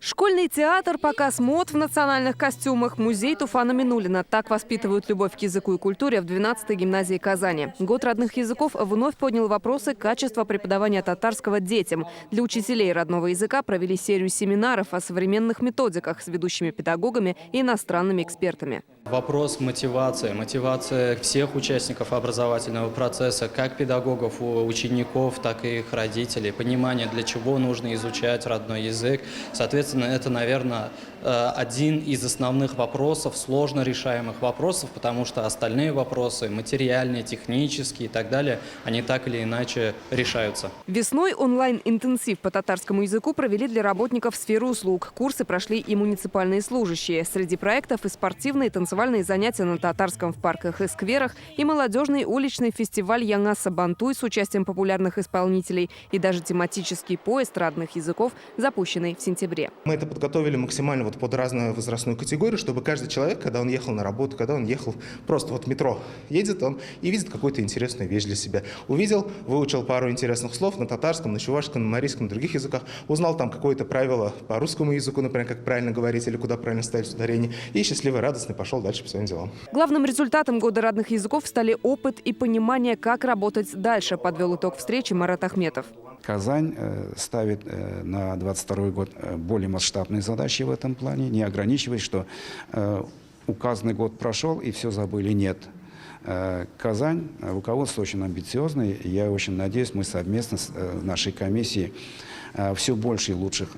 Школьный театр, показ мод в национальных костюмах, музей Туфана Минулина. Так воспитывают любовь к языку и культуре в 12-й гимназии Казани. Год родных языков вновь поднял вопросы качества преподавания татарского детям. Для учителей родного языка провели серию семинаров о современных методиках с ведущими педагогами и иностранными экспертами. Вопрос мотивации. Мотивация всех участников образовательного процесса, как педагогов, учеников, так и их родителей. Понимание, для чего нужно изучать родной язык. Соответственно, это, наверное, один из основных вопросов, сложно решаемых вопросов, потому что остальные вопросы, материальные, технические и так далее, они так или иначе решаются. Весной онлайн-интенсив по татарскому языку провели для работников сферы услуг. Курсы прошли и муниципальные служащие. Среди проектов и спортивные, и танцевальные занятия на татарском в парках и скверах, и молодежный уличный фестиваль «Яңа Сабантуй» с участием популярных исполнителей, и даже тематический поезд родных языков, запущенный в сентябре. Мы это подготовили максимально под разную возрастную категорию, чтобы каждый человек, когда он ехал на работу, когда он ехал просто в метро, едет он и видит какую-то интересную вещь для себя. Увидел, выучил пару интересных слов на татарском, на чувашском, на марийском, на других языках, узнал там какое-то правило по русскому языку, например, как правильно говорить или куда правильно ставить ударение, и счастливый, радостный пошел дальше по своим делам. Главным результатом года родных языков стали опыт и понимание, как работать дальше, подвел итог встречи Марат Ахметов. Казань ставит на 2022 год более масштабные задачи в этом плане, не ограничиваясь, что указанный год прошел и все забыли. Нет. Казань, руководство очень амбициозное. Я очень надеюсь, мы совместно с нашей комиссией все больше и лучших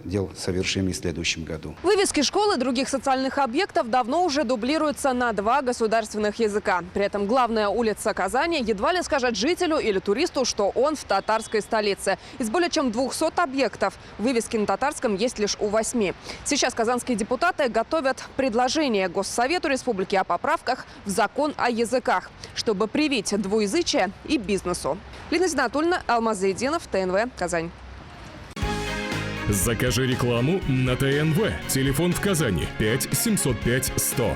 дел совершим и в следующем году. Вывески школ и других социальных объектов давно уже дублируются на 2 государственных языка. При этом главная улица Казани едва ли скажет жителю или туристу, что он в татарской столице. Из более чем 200 объектов вывески на татарском есть лишь у 8. Сейчас казанские депутаты готовят предложение Госсовету Республики о поправках в закон о языках, чтобы привить двуязычие и бизнесу. Лина Зинатульна, Алмаз Заиденов, ТНВ, Казань. Закажи рекламу на ТНВ. Телефон в Казани 5 705 100.